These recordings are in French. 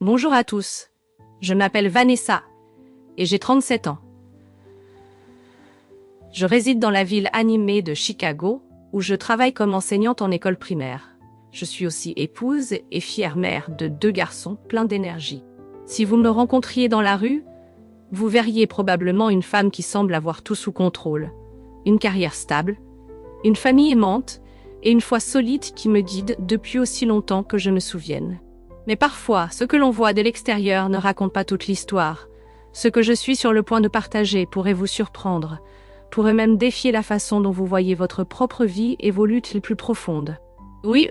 Bonjour à tous, je m'appelle Vanessa et j'ai 37 ans. Je réside dans la ville animée de Chicago où je travaille comme enseignante en école primaire. Je suis aussi épouse et fière mère de 2 garçons pleins d'énergie. Si vous me rencontriez dans la rue, vous verriez probablement une femme qui semble avoir tout sous contrôle, une carrière stable, une famille aimante et une foi solide qui me guide depuis aussi longtemps que je me souvienne. Mais parfois, ce que l'on voit de l'extérieur ne raconte pas toute l'histoire. Ce que je suis sur le point de partager pourrait vous surprendre, pourrait même défier la façon dont vous voyez votre propre vie et vos luttes les plus profondes. Oui,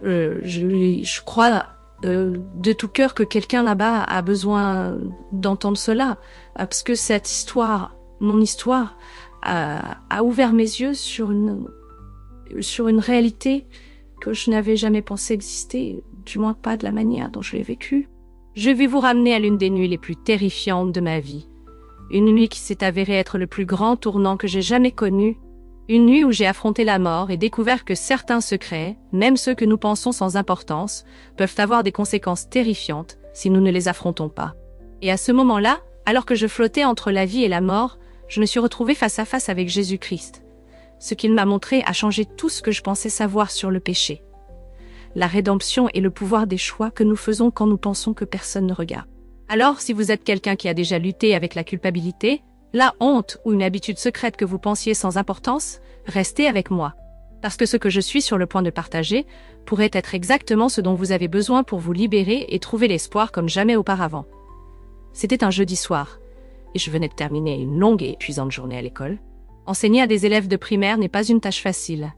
je crois de tout cœur que quelqu'un là-bas a besoin d'entendre cela, parce que cette histoire, mon histoire, a ouvert mes yeux sur une réalité que je n'avais jamais pensé exister, du moins pas de la manière dont je l'ai vécue. Je vais vous ramener à l'une des nuits les plus terrifiantes de ma vie. Une nuit qui s'est avérée être le plus grand tournant que j'ai jamais connu. Une nuit où j'ai affronté la mort et découvert que certains secrets, même ceux que nous pensons sans importance, peuvent avoir des conséquences terrifiantes si nous ne les affrontons pas. Et à ce moment-là, alors que je flottais entre la vie et la mort, je me suis retrouvée face à face avec Jésus-Christ. Ce qu'il m'a montré a changé tout ce que je pensais savoir sur le péché. La rédemption est le pouvoir des choix que nous faisons quand nous pensons que personne ne regarde. Alors, si vous êtes quelqu'un qui a déjà lutté avec la culpabilité, la honte ou une habitude secrète que vous pensiez sans importance, restez avec moi. Parce que ce que je suis sur le point de partager pourrait être exactement ce dont vous avez besoin pour vous libérer et trouver l'espoir comme jamais auparavant. C'était un jeudi soir, et je venais de terminer une longue et épuisante journée à l'école. Enseigner à des élèves de primaire n'est pas une tâche facile.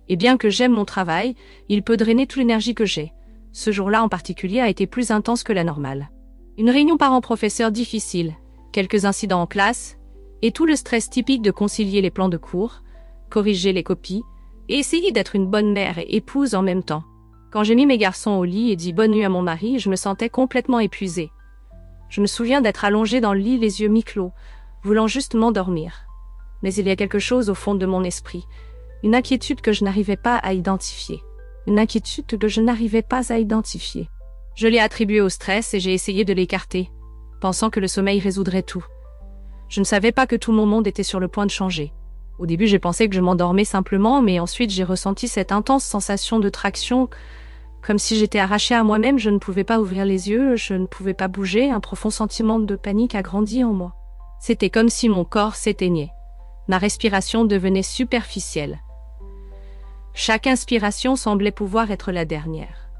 Et bien que j'aime mon travail, il peut drainer toute l'énergie que j'ai. Ce jour-là en particulier a été plus intense que la normale. Une réunion parents-professeurs difficile, quelques incidents en classe, et tout le stress typique de concilier les plans de cours, corriger les copies, et essayer d'être une bonne mère et épouse en même temps. Quand j'ai mis mes garçons au lit et dit bonne nuit à mon mari, je me sentais complètement épuisée. Je me souviens d'être allongée dans le lit, les yeux mi-clos, voulant juste m'endormir. Mais il y a quelque chose au fond de mon esprit, une inquiétude que je n'arrivais pas à identifier. Je l'ai attribuée au stress et j'ai essayé de l'écarter, pensant que le sommeil résoudrait tout. Je ne savais pas que tout mon monde était sur le point de changer. Au début, j'ai pensé que je m'endormais simplement, mais ensuite j'ai ressenti cette intense sensation de traction, comme si j'étais arrachée à moi-même, je ne pouvais pas ouvrir les yeux, je ne pouvais pas bouger, un profond sentiment de panique a grandi en moi. C'était comme si mon corps s'éteignait. Ma respiration devenait superficielle. Chaque inspiration semblait pouvoir être la dernière.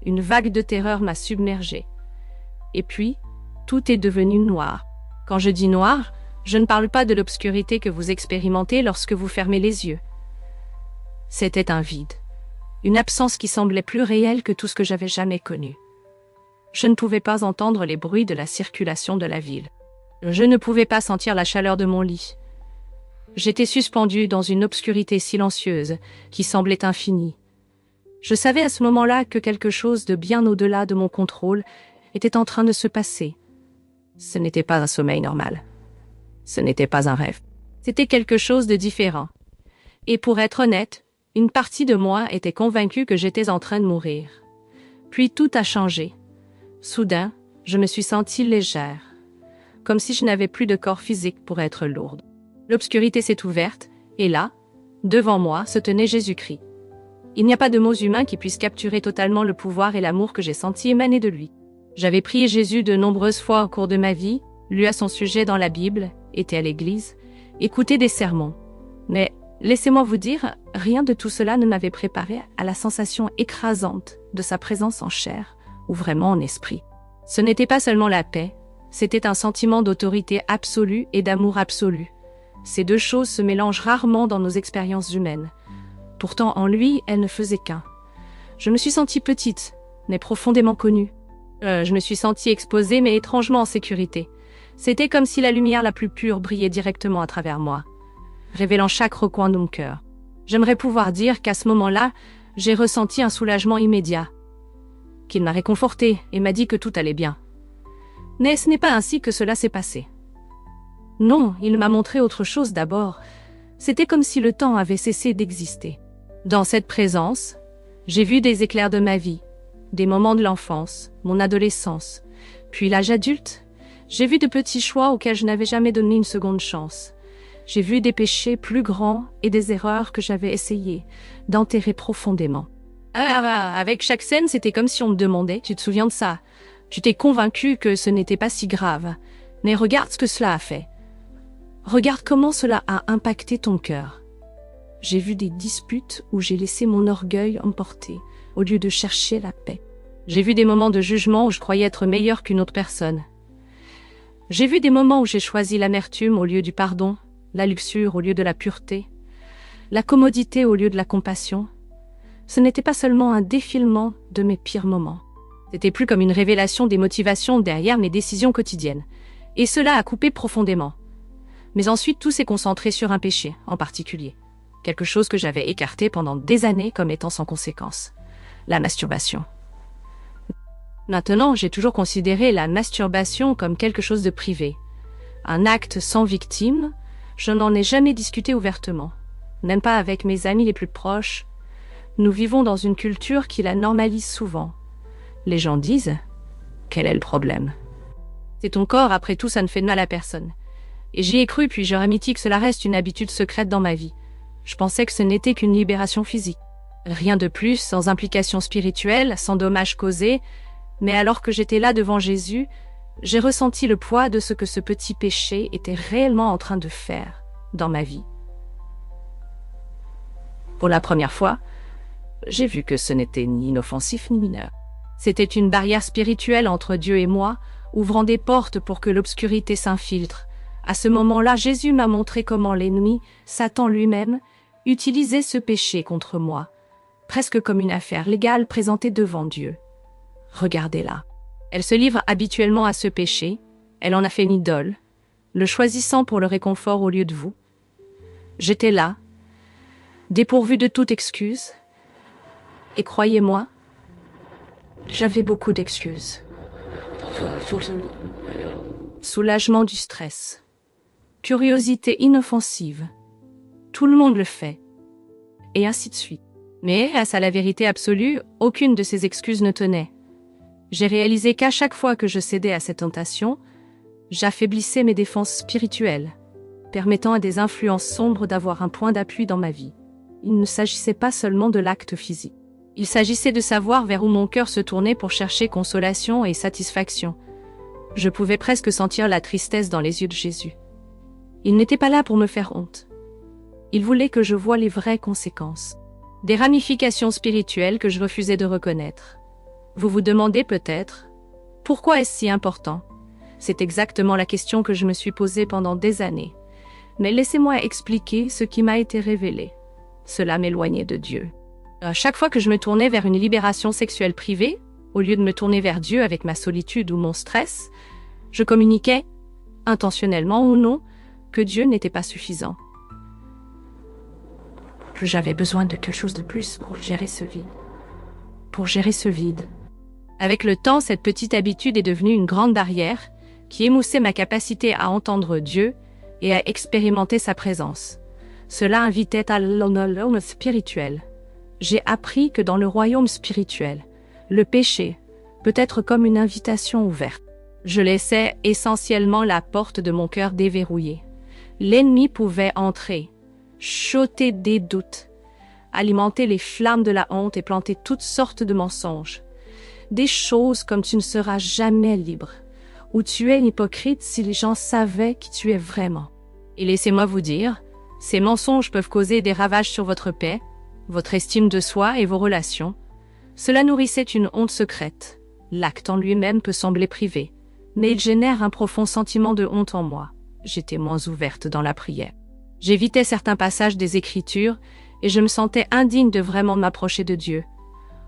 Une vague de terreur m'a submergée. Et puis, tout est devenu noir. Quand je dis noir, je ne parle pas de l'obscurité que vous expérimentez lorsque vous fermez les yeux. C'était un vide. Une absence qui semblait plus réelle que tout ce que j'avais jamais connu. Je ne pouvais pas entendre les bruits de la circulation de la ville. Je ne pouvais pas sentir la chaleur de mon lit. J'étais suspendue dans une obscurité silencieuse qui semblait infinie. Je savais à ce moment-là que quelque chose de bien au-delà de mon contrôle était en train de se passer. Ce n'était pas un sommeil normal. Ce n'était pas un rêve. C'était quelque chose de différent. Et pour être honnête, une partie de moi était convaincue que j'étais en train de mourir. Puis tout a changé. Soudain, je me suis sentie légère, comme si je n'avais plus de corps physique pour être lourde. L'obscurité s'est ouverte, et là, devant moi, se tenait Jésus-Christ. Il n'y a pas de mots humains qui puissent capturer totalement le pouvoir et l'amour que j'ai senti émaner de lui. J'avais prié Jésus de nombreuses fois au cours de ma vie, lu à son sujet dans la Bible, été à l'église, écouté des sermons. Mais, laissez-moi vous dire, rien de tout cela ne m'avait préparé à la sensation écrasante de sa présence en chair, ou vraiment en esprit. Ce n'était pas seulement la paix, c'était un sentiment d'autorité absolue et d'amour absolu. Ces deux choses se mélangent rarement dans nos expériences humaines. Pourtant, en lui, elles ne faisaient qu'un. Je me suis sentie petite, mais profondément connue. Je me suis sentie exposée, mais étrangement en sécurité. C'était comme si la lumière la plus pure brillait directement à travers moi, révélant chaque recoin de mon cœur. J'aimerais pouvoir dire qu'à ce moment-là, j'ai ressenti un soulagement immédiat, qu'il m'a réconfortée et m'a dit que tout allait bien. Mais ce n'est pas ainsi que cela s'est passé. Non, il m'a montré autre chose d'abord. C'était comme si le temps avait cessé d'exister. Dans cette présence, j'ai vu des éclairs de ma vie, des moments de l'enfance, mon adolescence, puis l'âge adulte. J'ai vu de petits choix auxquels je n'avais jamais donné une seconde chance. J'ai vu des péchés plus grands et des erreurs que j'avais essayé d'enterrer profondément. Avec chaque scène, c'était comme si on me demandait « Tu te souviens de ça ?» Tu t'es convaincu que ce n'était pas si grave. Mais regarde ce que cela a fait. Regarde comment cela a impacté ton cœur. J'ai vu des disputes où j'ai laissé mon orgueil emporter, au lieu de chercher la paix. J'ai vu des moments de jugement où je croyais être meilleur qu'une autre personne. J'ai vu des moments où j'ai choisi l'amertume au lieu du pardon, la luxure au lieu de la pureté, la commodité au lieu de la compassion. Ce n'était pas seulement un défilement de mes pires moments. C'était plus comme une révélation des motivations derrière mes décisions quotidiennes. Et cela a coupé profondément. Mais ensuite, tout s'est concentré sur un péché, en particulier. Quelque chose que j'avais écarté pendant des années comme étant sans conséquence. La masturbation. Maintenant, j'ai toujours considéré la masturbation comme quelque chose de privé. Un acte sans victime, je n'en ai jamais discuté ouvertement. Même pas avec mes amis les plus proches. Nous vivons dans une culture qui la normalise souvent. Les gens disent « Quel est le problème ?» C'est ton corps, après tout, ça ne fait de mal à personne. Et j'y ai cru, puis j'aurais admis que cela reste une habitude secrète dans ma vie. Je pensais que ce n'était qu'une libération physique. Rien de plus, sans implication spirituelle, sans dommage causé. Mais alors que j'étais là devant Jésus, j'ai ressenti le poids de ce que ce petit péché était réellement en train de faire dans ma vie. Pour la première fois, j'ai vu que ce n'était ni inoffensif ni mineur. C'était une barrière spirituelle entre Dieu et moi, ouvrant des portes pour que l'obscurité s'infiltre. À ce moment-là, Jésus m'a montré comment l'ennemi, Satan lui-même, utilisait ce péché contre moi, presque comme une affaire légale présentée devant Dieu. Regardez-la. Elle se livre habituellement à ce péché, elle en a fait une idole, le choisissant pour le réconfort au lieu de vous. J'étais là, dépourvu de toute excuse, et croyez-moi, j'avais beaucoup d'excuses. Soulagement du stress. Curiosité inoffensive. Tout le monde le fait. Et ainsi de suite. Mais, face à la vérité absolue, aucune de ces excuses ne tenait. J'ai réalisé qu'à chaque fois que je cédais à cette tentation, j'affaiblissais mes défenses spirituelles, permettant à des influences sombres d'avoir un point d'appui dans ma vie. Il ne s'agissait pas seulement de l'acte physique. Il s'agissait de savoir vers où mon cœur se tournait pour chercher consolation et satisfaction. Je pouvais presque sentir la tristesse dans les yeux de Jésus. Il n'était pas là pour me faire honte. Il voulait que je voie les vraies conséquences. Des ramifications spirituelles que je refusais de reconnaître. Vous vous demandez peut-être, pourquoi est-ce si important? C'est exactement la question que je me suis posée pendant des années. Mais laissez-moi expliquer ce qui m'a été révélé. Cela m'éloignait de Dieu. À chaque fois que je me tournais vers une libération sexuelle privée, au lieu de me tourner vers Dieu avec ma solitude ou mon stress, je communiquais, intentionnellement ou non, que Dieu n'était pas suffisant. J'avais besoin de quelque chose de plus pour gérer ce vide. Avec le temps, cette petite habitude est devenue une grande barrière qui émoussait ma capacité à entendre Dieu et à expérimenter sa présence. Cela invitait à l'homme spirituel. J'ai appris que dans le royaume spirituel, le péché peut être comme une invitation ouverte. Je laissais essentiellement la porte de mon cœur déverrouillée. L'ennemi pouvait entrer, choter des doutes, alimenter les flammes de la honte et planter toutes sortes de mensonges. Des choses comme tu ne seras jamais libre, ou tu es hypocrite si les gens savaient qui tu es vraiment. Et laissez-moi vous dire, ces mensonges peuvent causer des ravages sur votre paix, votre estime de soi et vos relations. Cela nourrissait une honte secrète. L'acte en lui-même peut sembler privé, mais il génère un profond sentiment de honte en moi. J'étais moins ouverte dans la prière. J'évitais certains passages des Écritures et je me sentais indigne de vraiment m'approcher de Dieu.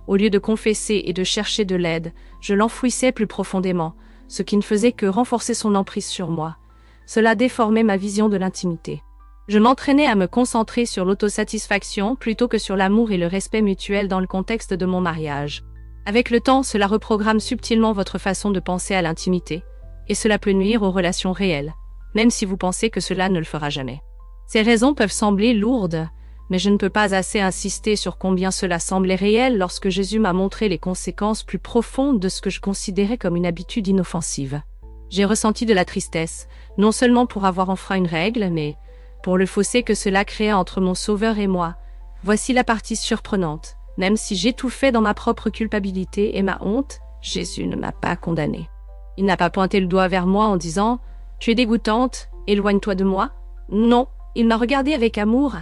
Au lieu de confesser et de chercher de l'aide, je l'enfouissais plus profondément, ce qui ne faisait que renforcer son emprise sur moi. Cela déformait ma vision de l'intimité. Je m'entraînais à me concentrer sur l'autosatisfaction plutôt que sur l'amour et le respect mutuel dans le contexte de mon mariage. Avec le temps, cela reprogramme subtilement votre façon de penser à l'intimité, et cela peut nuire aux relations réelles, même si vous pensez que cela ne le fera jamais. Ces raisons peuvent sembler lourdes, Mais je ne peux pas assez insister sur combien cela semblait réel lorsque Jésus m'a montré les conséquences plus profondes de ce que je considérais comme une habitude inoffensive. J'ai ressenti de la tristesse, non seulement pour avoir enfreint une règle, mais pour le fossé que cela créait entre mon Sauveur et moi. Voici la partie surprenante. Même si j'étouffais dans ma propre culpabilité et ma honte, Jésus ne m'a pas condamnée. Il n'a pas pointé le doigt vers moi en disant « Tu es dégoûtante, éloigne-toi de moi ». Non, il m'a regardé avec amour,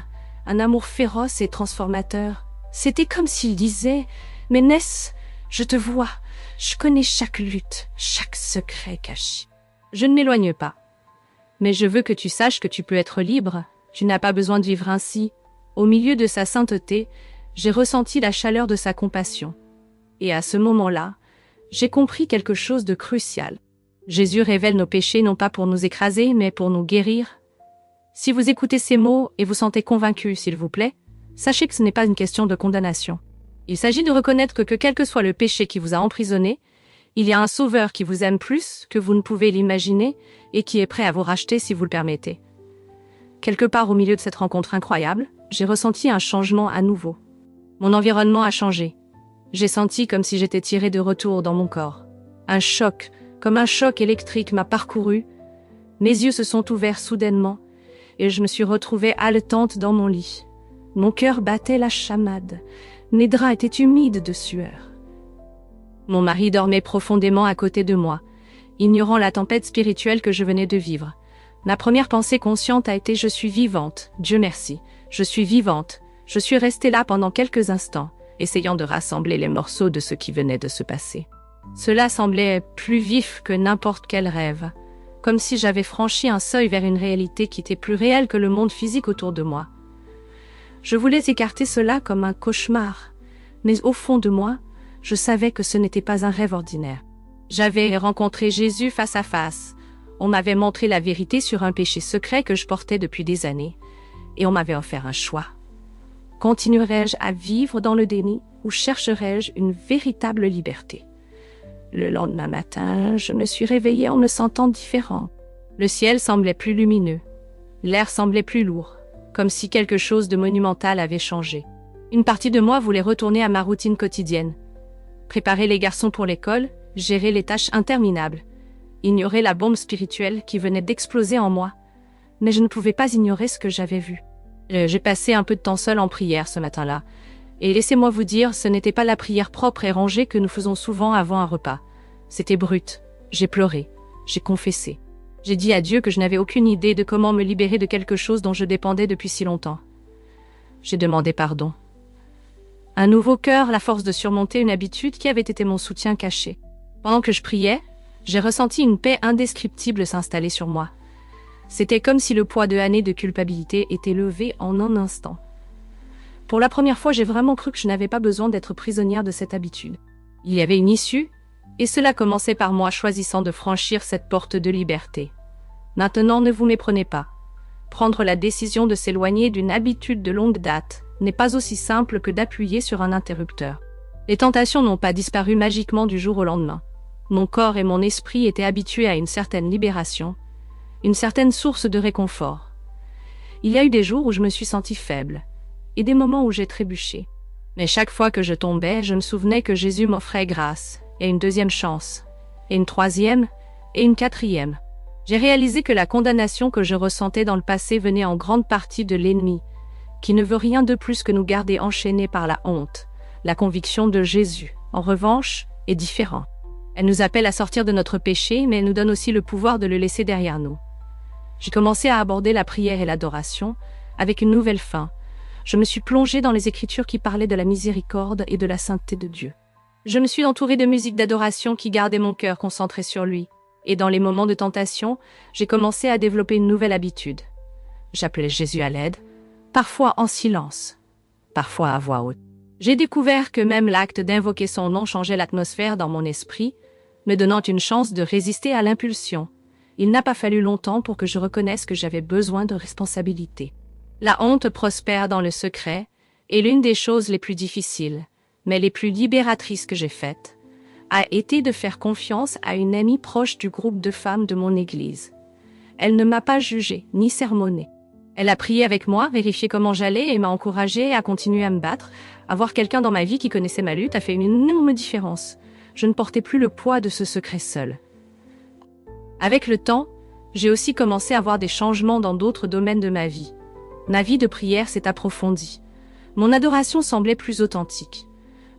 un amour féroce et transformateur. C'était comme s'il disait « Mais Ness, je te vois, je connais chaque lutte, chaque secret caché. Je ne m'éloigne pas. Mais je veux que tu saches que tu peux être libre, tu n'as pas besoin de vivre ainsi. » Au milieu de sa sainteté, j'ai ressenti la chaleur de sa compassion. Et à ce moment-là, j'ai compris quelque chose de crucial. Jésus révèle nos péchés non pas pour nous écraser, mais pour nous guérir. Si vous écoutez ces mots et vous sentez convaincu, s'il vous plaît, sachez que ce n'est pas une question de condamnation. Il s'agit de reconnaître que quel que soit le péché qui vous a emprisonné, il y a un Sauveur qui vous aime plus que vous ne pouvez l'imaginer et qui est prêt à vous racheter si vous le permettez. Quelque part au milieu de cette rencontre incroyable, j'ai ressenti un changement à nouveau. Mon environnement a changé. J'ai senti comme si j'étais tirée de retour dans mon corps. Un choc, comme un choc électrique m'a parcouru. Mes yeux se sont ouverts soudainement et je me suis retrouvée haletante dans mon lit. Mon cœur battait la chamade. Mes draps étaient humides de sueur. Mon mari dormait profondément à côté de moi, ignorant la tempête spirituelle que je venais de vivre. Ma première pensée consciente a été « Je suis vivante, Dieu merci, je suis vivante ». Je suis restée là pendant quelques instants, essayant de rassembler les morceaux de ce qui venait de se passer. Cela semblait plus vif que n'importe quel rêve, comme si j'avais franchi un seuil vers une réalité qui était plus réelle que le monde physique autour de moi. Je voulais écarter cela comme un cauchemar, mais au fond de moi, je savais que ce n'était pas un rêve ordinaire. J'avais rencontré Jésus face à face. On m'avait montré la vérité sur un péché secret que je portais depuis des années, et on m'avait offert un choix. Continuerai-je à vivre dans le déni ou chercherai-je une véritable liberté? Le lendemain matin, je me suis réveillée en me sentant différent. Le ciel semblait plus lumineux. L'air semblait plus lourd, comme si quelque chose de monumental avait changé. Une partie de moi voulait retourner à ma routine quotidienne. Préparer les garçons pour l'école, gérer les tâches interminables, ignorer la bombe spirituelle qui venait d'exploser en moi. Mais je ne pouvais pas ignorer ce que j'avais vu. J'ai passé un peu de temps seul en prière ce matin-là. Et laissez-moi vous dire, ce n'était pas la prière propre et rangée que nous faisons souvent avant un repas. C'était brut. J'ai pleuré. J'ai confessé. J'ai dit à Dieu que je n'avais aucune idée de comment me libérer de quelque chose dont je dépendais depuis si longtemps. J'ai demandé pardon. Un nouveau cœur, la force de surmonter une habitude qui avait été mon soutien caché. Pendant que je priais, j'ai ressenti une paix indescriptible s'installer sur moi. C'était comme si le poids de années de culpabilité était levé en un instant. Pour la première fois, j'ai vraiment cru que je n'avais pas besoin d'être prisonnière de cette habitude. Il y avait une issue, et cela commençait par moi choisissant de franchir cette porte de liberté. Maintenant, ne vous méprenez pas. Prendre la décision de s'éloigner d'une habitude de longue date n'est pas aussi simple que d'appuyer sur un interrupteur. Les tentations n'ont pas disparu magiquement du jour au lendemain. Mon corps et mon esprit étaient habitués à une certaine libération, une certaine source de réconfort. Il y a eu des jours où je me suis sentie faible, et des moments où j'ai trébuché. Mais chaque fois que je tombais, je me souvenais que Jésus m'offrait grâce, et une deuxième chance, et une troisième, et une quatrième. J'ai réalisé que la condamnation que je ressentais dans le passé venait en grande partie de l'ennemi, qui ne veut rien de plus que nous garder enchaînés par la honte. La conviction de Jésus, en revanche, est différente. Elle nous appelle à sortir de notre péché, mais elle nous donne aussi le pouvoir de le laisser derrière nous. J'ai commencé à aborder la prière et l'adoration avec une nouvelle fin. Je me suis plongée dans les Écritures qui parlaient de la miséricorde et de la sainteté de Dieu. Je me suis entourée de musique d'adoration qui gardait mon cœur concentré sur lui. Et dans les moments de tentation, j'ai commencé à développer une nouvelle habitude. J'appelais Jésus à l'aide, parfois en silence, parfois à voix haute. J'ai découvert que même l'acte d'invoquer son nom changeait l'atmosphère dans mon esprit, me donnant une chance de résister à l'impulsion. Il n'a pas fallu longtemps pour que je reconnaisse que j'avais besoin de responsabilité. La honte prospère dans le secret, et l'une des choses les plus difficiles, mais les plus libératrices que j'ai faites, a été de faire confiance à une amie proche du groupe de femmes de mon église. Elle ne m'a pas jugée, ni sermonnée. Elle a prié avec moi, vérifié comment j'allais et m'a encouragée à continuer à me battre. Avoir quelqu'un dans ma vie qui connaissait ma lutte a fait une énorme différence. Je ne portais plus le poids de ce secret seul. Avec le temps, j'ai aussi commencé à voir des changements dans d'autres domaines de ma vie. Ma vie de prière s'est approfondie. Mon adoration semblait plus authentique.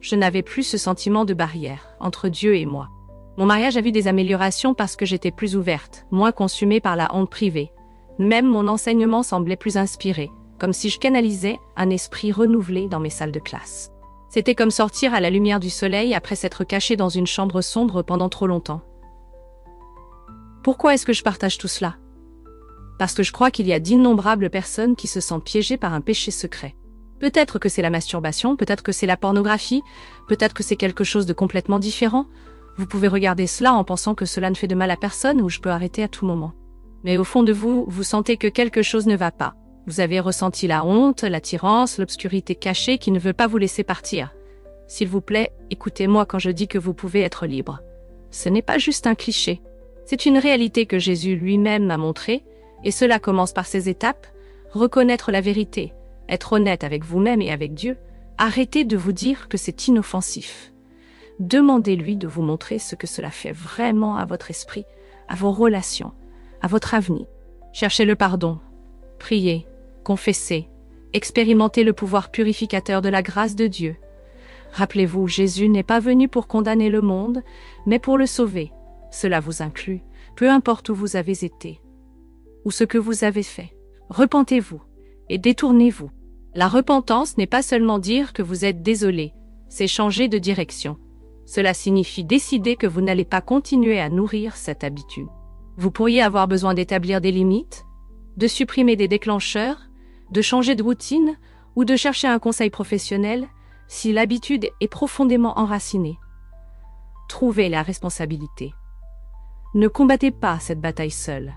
Je n'avais plus ce sentiment de barrière entre Dieu et moi. Mon mariage a vu des améliorations parce que j'étais plus ouverte, moins consumée par la honte privée. Même mon enseignement semblait plus inspiré, comme si je canalisais un esprit renouvelé dans mes salles de classe. C'était comme sortir à la lumière du soleil après s'être caché dans une chambre sombre pendant trop longtemps. Pourquoi est-ce que je partage tout cela? Parce que je crois qu'il y a d'innombrables personnes qui se sentent piégées par un péché secret. Peut-être que c'est la masturbation, peut-être que c'est la pornographie, peut-être que c'est quelque chose de complètement différent. Vous pouvez regarder cela en pensant que cela ne fait de mal à personne ou je peux arrêter à tout moment. Mais au fond de vous, vous sentez que quelque chose ne va pas. Vous avez ressenti la honte, l'attirance, l'obscurité cachée qui ne veut pas vous laisser partir. S'il vous plaît, écoutez-moi quand je dis que vous pouvez être libre. Ce n'est pas juste un cliché. C'est une réalité que Jésus lui-même m'a montrée, et cela commence par ces étapes. Reconnaître la vérité, être honnête avec vous-même et avec Dieu, arrêtez de vous dire que c'est inoffensif. Demandez-lui de vous montrer ce que cela fait vraiment à votre esprit, à vos relations, à votre avenir. Cherchez le pardon, priez, confessez, expérimentez le pouvoir purificateur de la grâce de Dieu. Rappelez-vous, Jésus n'est pas venu pour condamner le monde, mais pour le sauver. Cela vous inclut, peu importe où vous avez été, ou ce que vous avez fait. Repentez-vous et détournez-vous. La repentance n'est pas seulement dire que vous êtes désolé, c'est changer de direction. Cela signifie décider que vous n'allez pas continuer à nourrir cette habitude. Vous pourriez avoir besoin d'établir des limites, de supprimer des déclencheurs, de changer de routine ou de chercher un conseil professionnel si l'habitude est profondément enracinée. Trouvez la responsabilité. Ne combattez pas cette bataille seule.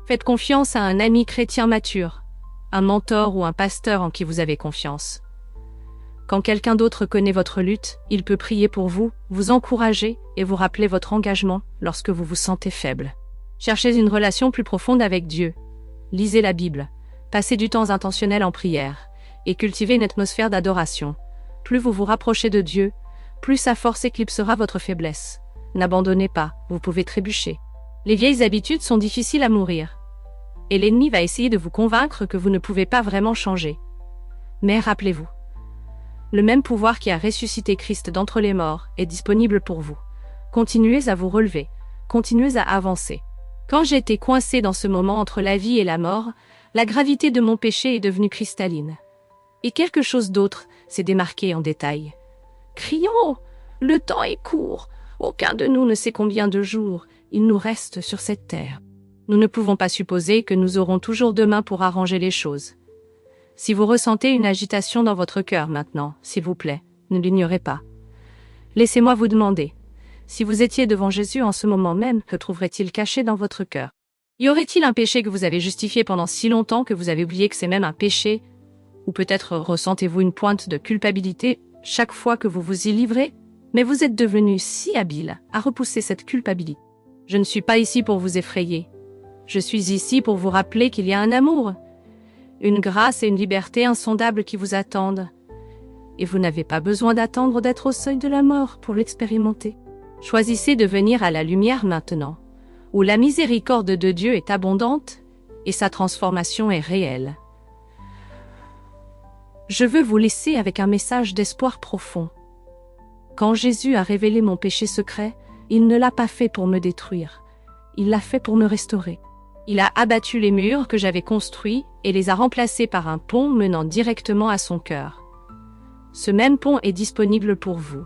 Faites confiance à un ami chrétien mature, un mentor ou un pasteur en qui vous avez confiance. Quand quelqu'un d'autre connaît votre lutte, il peut prier pour vous, vous encourager et vous rappeler votre engagement lorsque vous vous sentez faible. Cherchez une relation plus profonde avec Dieu. Lisez la Bible, passez du temps intentionnel en prière et cultivez une atmosphère d'adoration. Plus vous vous rapprochez de Dieu, plus sa force éclipsera votre faiblesse. N'abandonnez pas, vous pouvez trébucher. Les vieilles habitudes sont difficiles à mourir. Et l'ennemi va essayer de vous convaincre que vous ne pouvez pas vraiment changer. Mais rappelez-vous, le même pouvoir qui a ressuscité Christ d'entre les morts est disponible pour vous. Continuez à vous relever, continuez à avancer. Quand j'ai été coincé dans ce moment entre la vie et la mort, la gravité de mon péché est devenue cristalline. Et quelque chose d'autre s'est démarqué en détail. Crions, le temps est court, aucun de nous ne sait combien de jours il nous reste sur cette terre. Nous ne pouvons pas supposer que nous aurons toujours demain pour arranger les choses. Si vous ressentez une agitation dans votre cœur maintenant, s'il vous plaît, ne l'ignorez pas. Laissez-moi vous demander, si vous étiez devant Jésus en ce moment même, que trouverait-il caché dans votre cœur? Y aurait-il un péché que vous avez justifié pendant si longtemps que vous avez oublié que c'est même un péché? Ou peut-être ressentez-vous une pointe de culpabilité chaque fois que vous vous y livrez? Mais vous êtes devenu si habile à repousser cette culpabilité. Je ne suis pas ici pour vous effrayer. Je suis ici pour vous rappeler qu'il y a un amour, une grâce et une liberté insondables qui vous attendent. Et vous n'avez pas besoin d'attendre d'être au seuil de la mort pour l'expérimenter. Choisissez de venir à la lumière maintenant, où la miséricorde de Dieu est abondante et sa transformation est réelle. Je veux vous laisser avec un message d'espoir profond. Quand Jésus a révélé mon péché secret, il ne l'a pas fait pour me détruire. Il l'a fait pour me restaurer. Il a abattu les murs que j'avais construits et les a remplacés par un pont menant directement à son cœur. Ce même pont est disponible pour vous.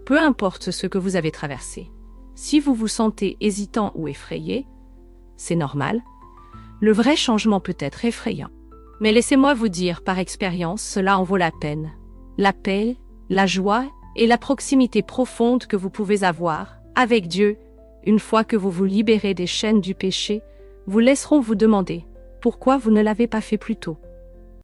Peu importe ce que vous avez traversé. Si vous vous sentez hésitant ou effrayé, c'est normal. Le vrai changement peut être effrayant. Mais laissez-moi vous dire par expérience, cela en vaut la peine. La paix, la joie et la proximité profonde que vous pouvez avoir avec Dieu, une fois que vous vous libérez des chaînes du péché, vous laisseront vous demander pourquoi vous ne l'avez pas fait plus tôt.